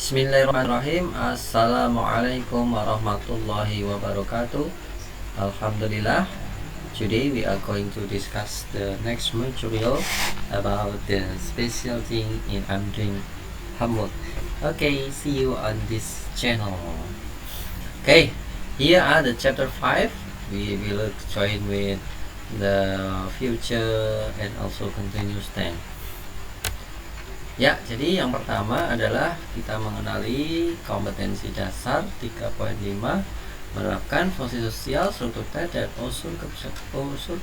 Bismillahirrahmanirrahim. Assalamualaikum warahmatullahi wabarakatuh. Alhamdulillah. Today we are going to discuss the next material about the special thing in Amdring Hamburg. Okay, see you on this channel. Okay, here are the chapter 5. We will join with the future and also continuous tense. Ya, jadi yang pertama adalah kita mengenali kompetensi dasar 3.5, menerapkan fungsi sosial, struktur teks dan unsur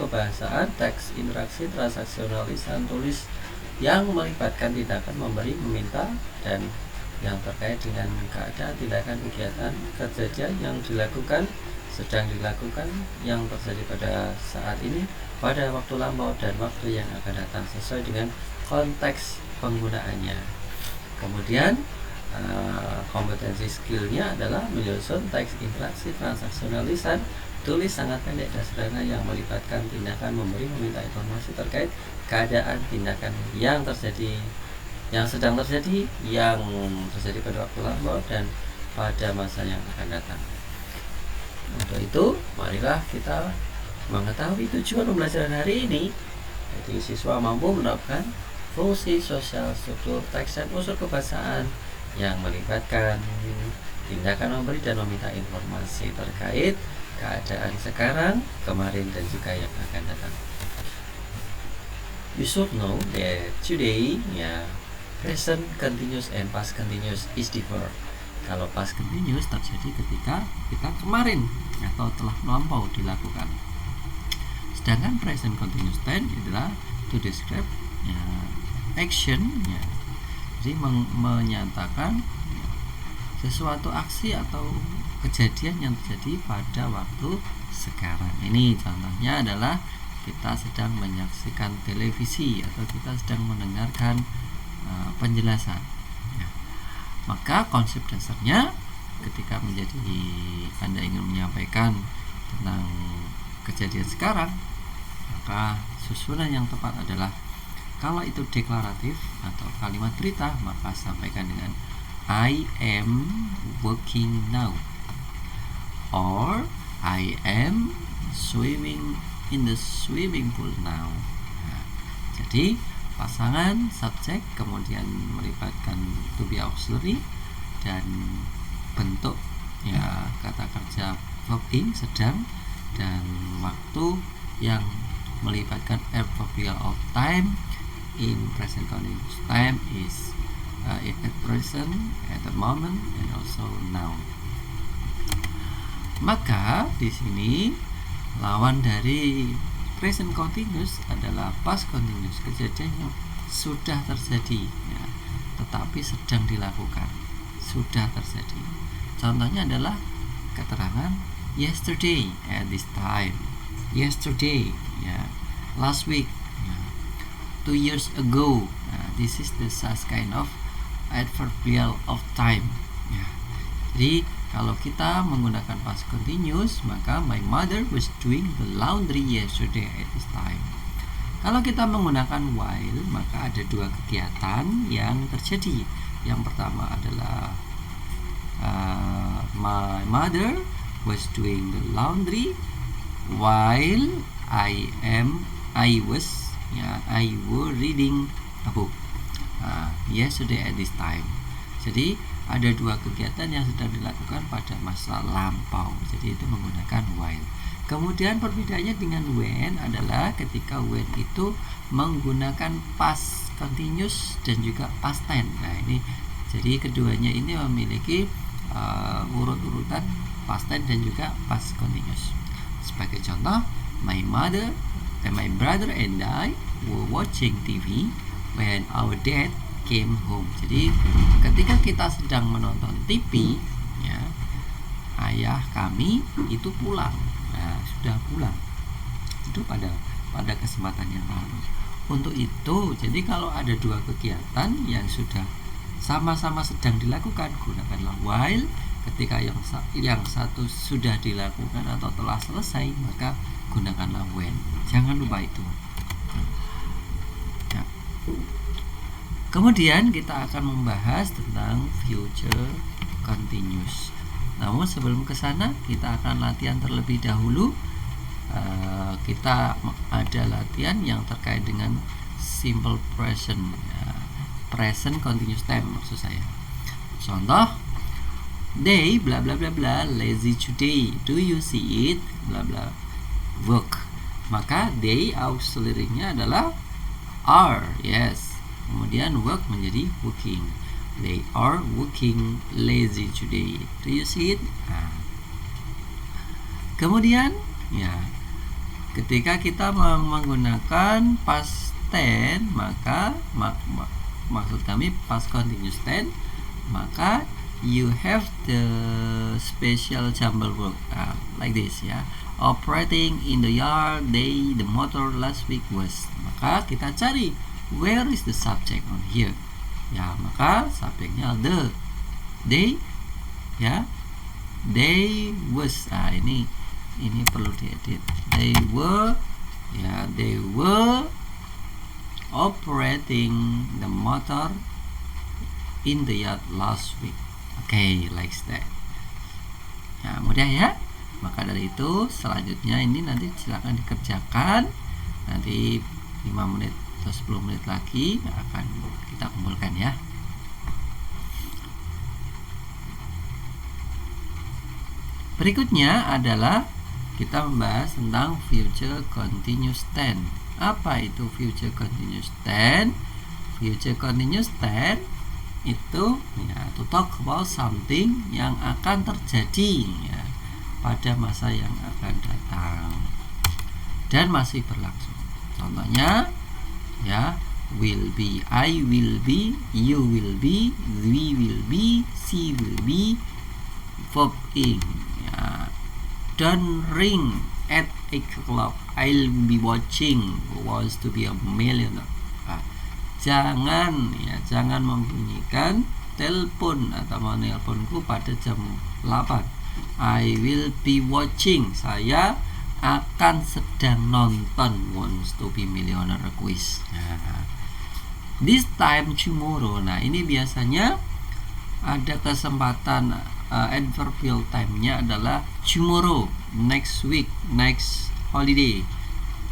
kebahasaan, teks, interaksi, transaksional, lisan, tulis yang melibatkan tindakan memberi, meminta, dan yang terkait dengan keadaan, tindakan, kegiatan, kejadian yang dilakukan, sedang dilakukan, yang terjadi pada saat ini, pada waktu lampau, dan waktu yang akan datang sesuai dengan konteks penggunaannya. Kemudian kompetensi skillnya adalah menyusun teks, interaksi, transaksional, lisan, tulis sangat pendek dan sederhana yang melibatkan tindakan memberi, meminta informasi terkait keadaan, tindakan yang terjadi, yang sedang terjadi, yang terjadi pada waktu lampau dan pada masa yang akan datang. Untuk itu, marilah kita mengetahui tujuan pembelajaran hari ini. Jadi siswa mampu menerapkan fungsi sosial, struktur teks dan unsur kebahasaan yang melibatkan tindakan memberi dan meminta informasi terkait keadaan sekarang, kemarin, dan juga yang akan datang. You should know that today, present continuous and past continuous is different. Kalau past continuous terjadi ketika kita kemarin atau telah melampau dilakukan. Sedangkan present continuous tense adalah to describe action, jadi menyatakan sesuatu aksi atau kejadian yang terjadi pada waktu sekarang. Ini contohnya adalah kita sedang menyaksikan televisi atau kita sedang mendengarkan penjelasan. Maka konsep dasarnya ketika Anda ingin menyampaikan tentang kejadian sekarang, maka susunan yang tepat adalah kalau itu deklaratif atau kalimat perintah, maka sampaikan dengan I am working now, or I am swimming in the swimming pool now. Jadi pasangan subjek kemudian melibatkan to be auxiliary dan bentuk kata kerja verb in sedang, dan waktu yang melibatkan adverbial of time in present continuous time is at present, at the moment, and also now. Maka di sini lawan dari present continuous adalah past continuous, kejadian yang sudah terjadi tetapi sedang dilakukan, sudah terjadi. Contohnya adalah keterangan yesterday at this time, yesterday, last week, 2 years ago. This is the such kind of adverbial of time. Jadi kalau kita menggunakan past continuous, maka my mother was doing the laundry yesterday at this time. Kalau kita menggunakan while, maka ada dua kegiatan yang terjadi. Yang pertama adalah my mother was doing the laundry while I was reading a book yesterday at this time. Jadi ada dua kegiatan yang sedang dilakukan pada masa lampau. Jadi itu menggunakan while. Kemudian perbedaannya dengan when adalah ketika when itu menggunakan past continuous dan juga past tense. Nah ini, jadi keduanya ini memiliki urut-urutan past tense dan juga past continuous. Sebagai contoh, my brother and I were watching TV when our dad came home. Jadi ketika kita sedang menonton TV, ayah kami itu pulang. Sudah pulang. Itu pada kesempatan yang lalu. Untuk itu, jadi kalau ada dua kegiatan yang sudah sama-sama sedang dilakukan, gunakanlah while. Ketika yang satu sudah dilakukan atau telah selesai, maka gunakanlah when. Jangan lupa itu. Kemudian kita akan membahas tentang future continuous. Namun sebelum ke sana kita akan latihan terlebih dahulu. Kita ada latihan yang terkait dengan simple present, present continuous time maksud saya. Contoh, they bla bla bla bla lazy today. Do you see it? Bla bla work. Maka they auxiliary-nya adalah are. Yes. Kemudian work menjadi working. They are working lazy today. Do you see it? Kemudian ya, ketika kita menggunakan past tense, maka maksud kami past continuous tense, maka you have the special jumble verb like this ya. Operating in the yard, the motor last week was. Maka kita cari where is the subject on here. Ya, maka subjeknya the. They ya. They was. Ini perlu diedit. They were operating the motor in the yard last week. Okay, like that. Ya, mudah ya. Maka dari itu selanjutnya ini nanti silakan dikerjakan. Nanti 5 menit atau 10 menit lagi akan kita kumpulkan ya. Berikutnya adalah kita membahas tentang future continuous tense. Apa itu future continuous tense? Future continuous tense itu ya, to talk about something yang akan terjadi ya, pada masa yang akan datang dan masih berlangsung. Contohnya ya, will be, I will be, you will be, we will be, she will be, verb ing ya. Don't ring at 8 o'clock, I'll be watching Who Wants to Be a Millionaire. Jangan membunyikan telepon atau menelponku pada jam 8. I will be watching, saya akan sedang nonton Wants to Be Millionaire quiz. This time tomorrow. Nah, ini biasanya ada kesempatan adverbial time-nya adalah tomorrow, next week, next holiday.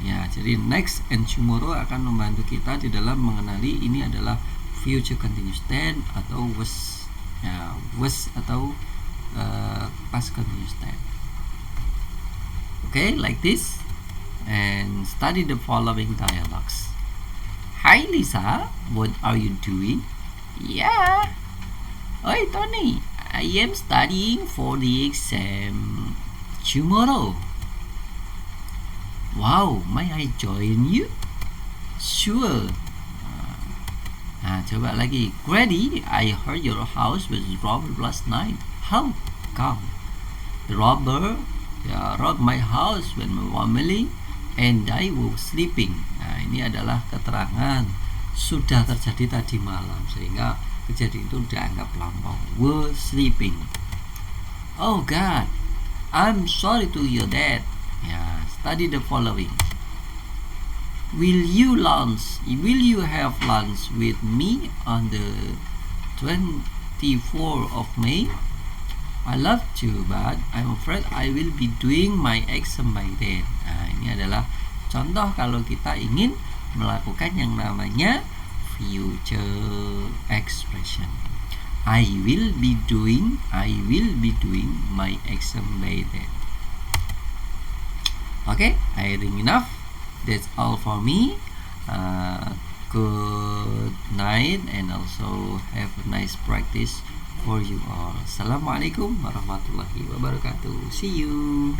Ya, jadi next and tomorrow akan membantu kita di dalam mengenali ini adalah future continuous tense atau was. Ya, was atau past continuous tense. Okay, like this. And study the following dialogues. Hi Lisa, what are you doing? Yeah. Oi Tony, I am studying for the exam tomorrow. Wow, may I join you? Sure. Coba lagi. Grady, I heard your house was robbed last night. How come? The robber robbed my house when my family and I were sleeping. Nah, ini adalah keterangan sudah terjadi tadi malam sehingga kejadian itu dianggap lampau. Were sleeping. Oh God, I'm sorry to hear that. Ya, study the following. Will you have lunch with me on the 24th of May? I love to, but I'm afraid I will be doing my exam by then. Nah, ini adalah contoh kalau kita ingin melakukan yang namanya future expression. I will be doing my exam by then. Okay, I think enough. That's all for me. Good night and also have a nice practice for you all. Assalamualaikum warahmatullahi wabarakatuh. See you.